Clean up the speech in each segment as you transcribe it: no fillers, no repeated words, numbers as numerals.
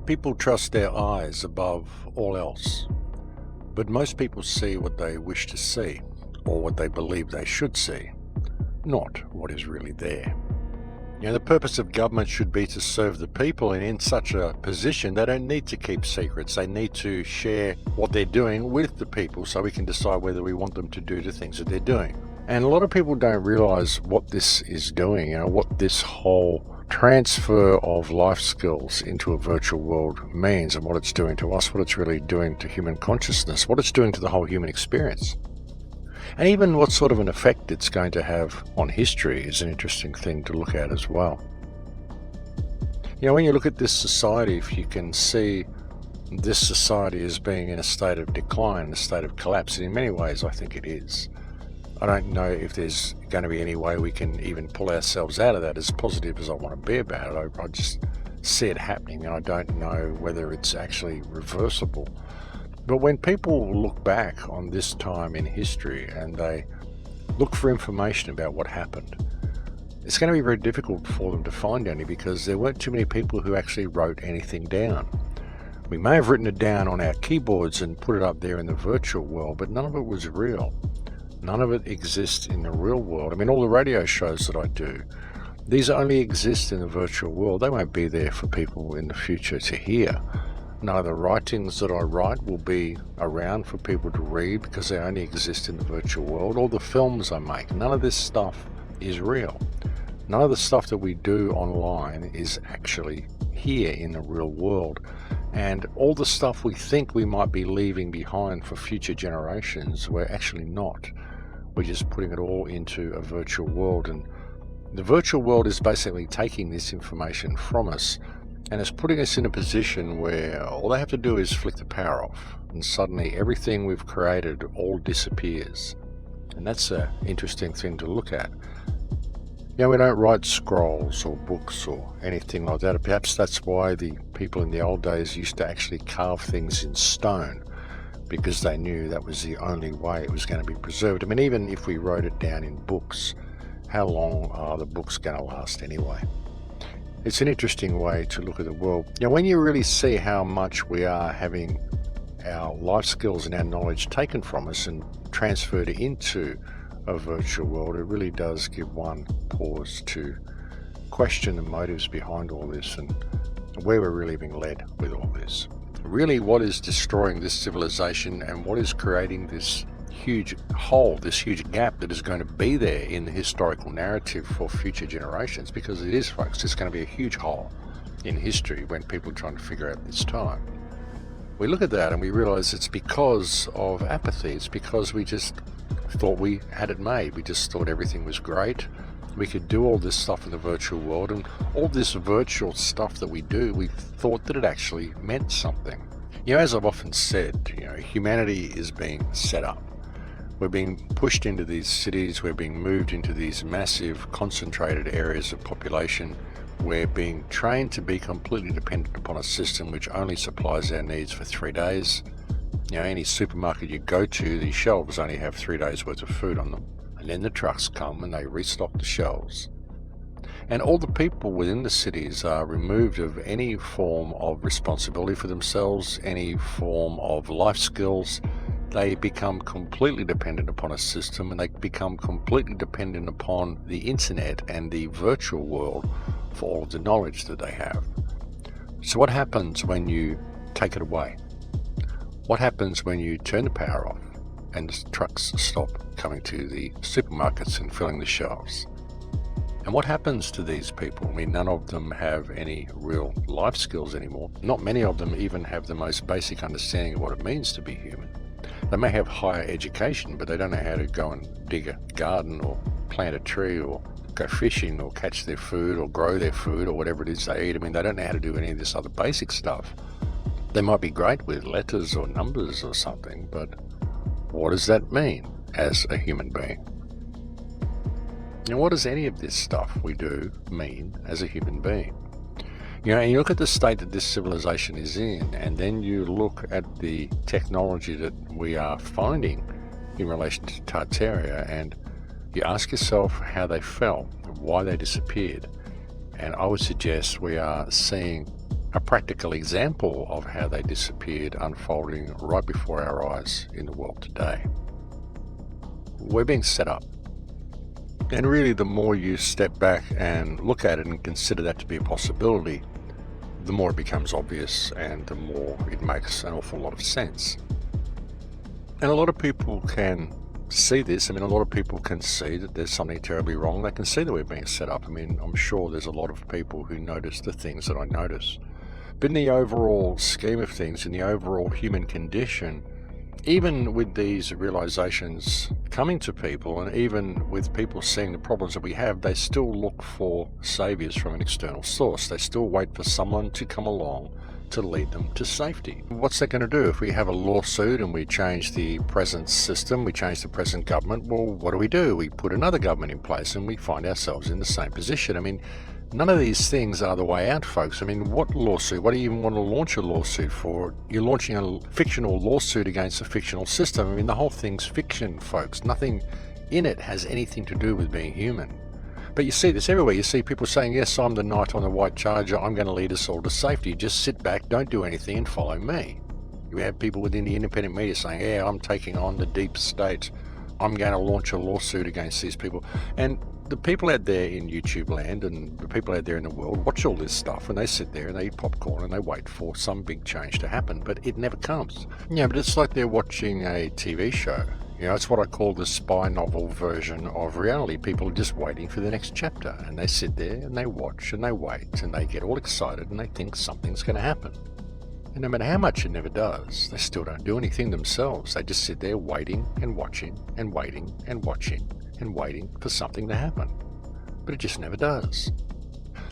People trust their eyes above all else, but most people see what they wish to see, or what they believe they should see, not what is really there. The purpose of government should be to serve the people, and in such a position, they don't need to keep secrets. They need to share what they're doing with the people so we can decide whether we want them to do the things that they're doing. And a lot of people don't realize what this is doing, what this whole transfer of life skills into a virtual world means, and what it's doing to us, what it's really doing to human consciousness, what it's doing to the whole human experience. And even what sort of an effect it's going to have on history is an interesting thing to look at as well. When you look at this society, if you can see this society as being in a state of decline, a state of collapse, and in many ways I think it is. I don't know if there's going to be any way we can even pull ourselves out of that, as positive as I want to be about it. I just see it happening, and I don't know whether it's actually reversible. But when people look back on this time in history and they look for information about what happened, it's going to be very difficult for them to find any, because there weren't too many people who actually wrote anything down. We may have written it down on our keyboards and put it up there in the virtual world, but none of it was real. None of it exists in the real world. I mean, all the radio shows that I do, these only exist in the virtual world. They won't be there for people in the future to hear. None of the writings that I write will be around for people to read, because they only exist in the virtual world. All the films I make, none of this stuff is real. None of the stuff that we do online is actually here in the real world. And all the stuff we think we might be leaving behind for future generations, we're actually not. We're just putting it all into a virtual world, and the virtual world is basically taking this information from us, and it's putting us in a position where all they have to do is flick the power off, and suddenly everything we've created all disappears. And that's an interesting thing to look at. We don't write scrolls or books or anything like that. Perhaps that's why the people in the old days used to actually carve things in stone, because they knew that was the only way it was going to be preserved. I mean, even if we wrote it down in books, how long are the books going to last anyway? It's an interesting way to look at the world. When you really see how much we are having our life skills and our knowledge taken from us and transferred into a virtual world, it really does give one pause to question the motives behind all this and where we're really being led with all this. Really, what is destroying this civilization and what is creating this huge hole, this huge gap that is going to be there in the historical narrative for future generations? Because it is, folks, it's going to be a huge hole in history when people are trying to figure out this time. We look at that and we realize it's because of apathy. It's because we just thought we had it made. We just thought everything was great. We could do all this stuff in the virtual world, and all this virtual stuff that we do, we thought that it actually meant something. As I've often said, humanity is being set up. We're being pushed into these cities, we're being moved into these massive concentrated areas of population. We're being trained to be completely dependent upon a system which only supplies our needs for 3 days. Any supermarket you go to, the shelves only have 3 days worth of food on them. And then the trucks come and they restock the shelves. And all the people within the cities are removed of any form of responsibility for themselves, any form of life skills. They become completely dependent upon a system, and they become completely dependent upon the internet and the virtual world for all of the knowledge that they have. So what happens when you take it away? What happens when you turn the power off and the trucks stop coming to the supermarkets and filling the shelves? And what happens to these people? I mean, none of them have any real life skills anymore. Not many of them even have the most basic understanding of what it means to be human. They may have higher education, but they don't know how to go and dig a garden or plant a tree or go fishing or catch their food or grow their food or whatever it is they eat. I mean, they don't know how to do any of this other basic stuff. They might be great with letters or numbers or something, but what does that mean as a human being? What does any of this stuff we do mean as a human being? And you look at the state that this civilization is in, and then you look at the technology that we are finding in relation to Tartaria, and you ask yourself how they fell, why they disappeared. And I would suggest we are seeing a practical example of how they disappeared unfolding right before our eyes in the world today. We're being set up. And really, the more you step back and look at it and consider that to be a possibility, the more it becomes obvious and the more it makes an awful lot of sense. And a lot of people can see this. I mean, a lot of people can see that there's something terribly wrong. They can see that we're being set up. I mean, I'm sure there's a lot of people who notice the things that I notice. But in the overall scheme of things, in the overall human condition, even with these realizations coming to people, and even with people seeing the problems that we have, they still look for saviors from an external source. They still wait for someone to come along to lead them to safety. What's that going to do? If we have a lawsuit and we change the present system, we change the present government, well, what do? We put another government in place and we find ourselves in the same position. I mean, none of these things are the way out, folks. I mean, what lawsuit? What do you even want to launch a lawsuit for? You're launching a fictional lawsuit against a fictional system. I mean, the whole thing's fiction, folks. Nothing in it has anything to do with being human. But you see this everywhere. You see people saying, yes, I'm the knight on the white charger. I'm going to lead us all to safety. Just sit back, don't do anything, and follow me. You have people within the independent media saying, yeah, I'm taking on the deep state. I'm going to launch a lawsuit against these people. And the people out there in YouTube land and the people out there in the world watch all this stuff, and they sit there and they eat popcorn and they wait for some big change to happen, but it never comes. Yeah, but it's like they're watching a TV show. You know, it's what I call the spy novel version of reality. People are just waiting for the next chapter, and they sit there and they watch and they wait and they get all excited and they think something's going to happen. And no matter how much it never does, they still don't do anything themselves. They just sit there waiting and watching and waiting and watching and waiting for something to happen. But it just never does.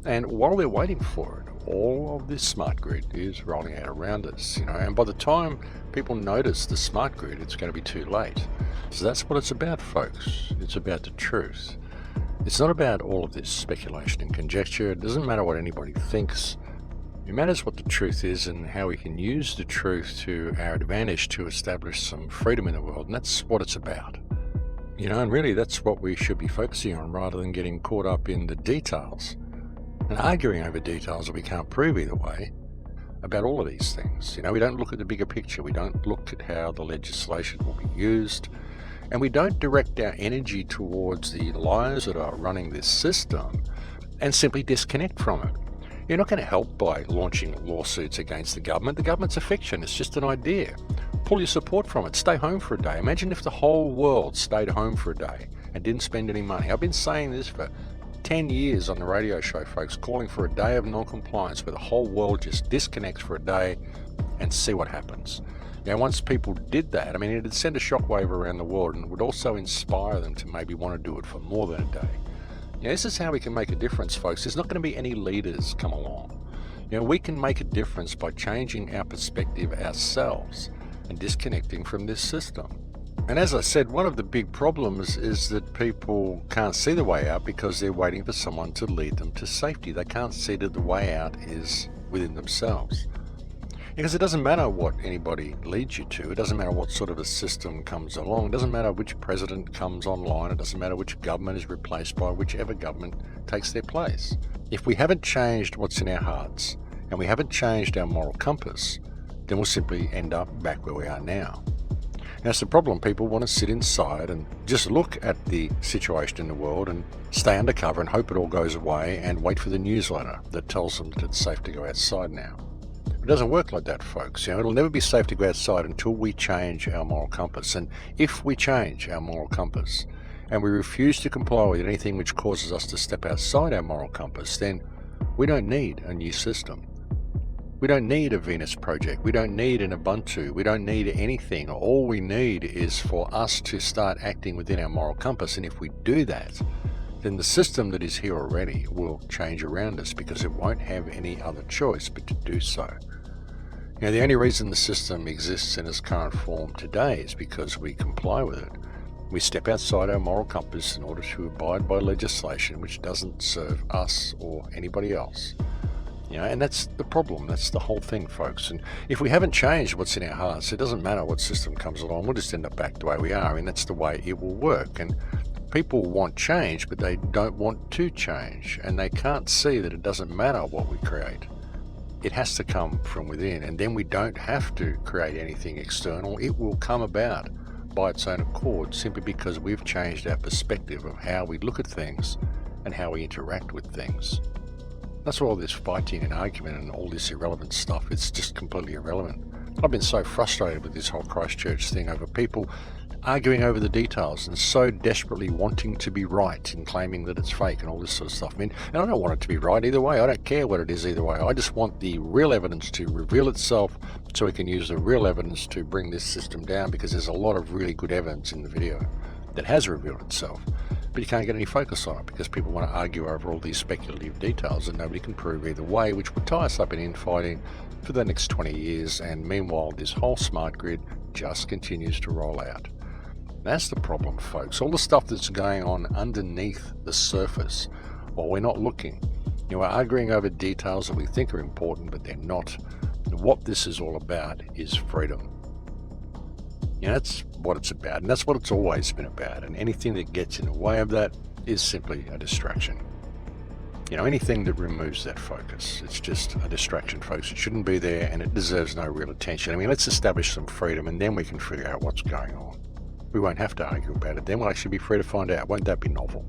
And while they're waiting for it, all of this smart grid is rolling out around us, you know, and by the time people notice the smart grid, it's going to be too late. So that's what it's about, folks. It's about the truth. It's not about all of this speculation and conjecture. It doesn't matter what anybody thinks. It matters what the truth is and how we can use the truth to our advantage to establish some freedom in the world, and that's what it's about. You know, and really that's what we should be focusing on rather than getting caught up in the details and arguing over details that we can't prove either way about all of these things. You know, we don't look at the bigger picture. We don't look at how the legislation will be used, and we don't direct our energy towards the lies that are running this system and simply disconnect from it. You're not going to help by launching lawsuits against the government. The government's a fiction. It's just an idea. Pull your support from it. Stay home for a day. Imagine if the whole world stayed home for a day and didn't spend any money. I've been saying this for 10 years on the radio show, folks, calling for a day of non-compliance where the whole world just disconnects for a day and see what happens. Now, once people did that, I mean, it'd send a shockwave around the world and would also inspire them to maybe want to do it for more than a day. You know, this is how we can make a difference, folks. There's not going to be any leaders come along. You know, we can make a difference by changing our perspective ourselves and disconnecting from this system. And as I said, one of the big problems is that people can't see the way out because they're waiting for someone to lead them to safety. They can't see that the way out is within themselves. Because it doesn't matter what anybody leads you to. It doesn't matter what sort of a system comes along. It doesn't matter which president comes online. It doesn't matter which government is replaced by whichever government takes their place. If we haven't changed what's in our hearts and we haven't changed our moral compass, then we'll simply end up back where we are now. That's the problem. People want to sit inside and just look at the situation in the world and stay undercover and hope it all goes away and wait for the newsletter that tells them that it's safe to go outside now. It doesn't work like that, folks. You know, it'll never be safe to go outside until we change our moral compass. And if we change our moral compass and we refuse to comply with anything which causes us to step outside our moral compass, then we don't need a new system. We don't need a Venus project. We don't need an Ubuntu. We don't need anything. All we need is for us to start acting within our moral compass. And if we do that, then the system that is here already will change around us because it won't have any other choice but to do so. You know, the only reason the system exists in its current form today is because we comply with it. We step outside our moral compass in order to abide by legislation which doesn't serve us or anybody else. You know, and that's the problem. That's the whole thing, folks. And if we haven't changed what's in our hearts, it doesn't matter what system comes along. We'll just end up back the way we are. I mean, that's the way it will work. And people want change, but they don't want to change. And they can't see that it doesn't matter what we create. It has to come from within, and then we don't have to create anything external. It will come about by its own accord, simply because we've changed our perspective of how we look at things and how we interact with things. That's why all this fighting and argument and all this irrelevant stuff, it's just completely irrelevant. I've been so frustrated with this whole Christchurch thing over people arguing over the details and so desperately wanting to be right and claiming that it's fake and all this sort of stuff. I mean, and I don't want it to be right either way. I don't care what it is either way. I just want the real evidence to reveal itself so we can use the real evidence to bring this system down, because there's a lot of really good evidence in the video that has revealed itself. But you can't get any focus on it because people want to argue over all these speculative details and nobody can prove either way, which would tie us up in infighting for the next 20 years. And meanwhile, this whole smart grid just continues to roll out. That's the problem, folks. All the stuff that's going on underneath the surface while we're not looking. We're arguing over details that we think are important, but they're not. What this is all about is freedom. That's what it's about, and that's what it's always been about. And anything that gets in the way of that is simply a distraction. Anything that removes that focus, it's just a distraction, folks. It shouldn't be there, and it deserves no real attention. Let's establish some freedom, and then we can figure out what's going on. We won't have to argue about it. Then we'll actually be free to find out. Won't that be novel?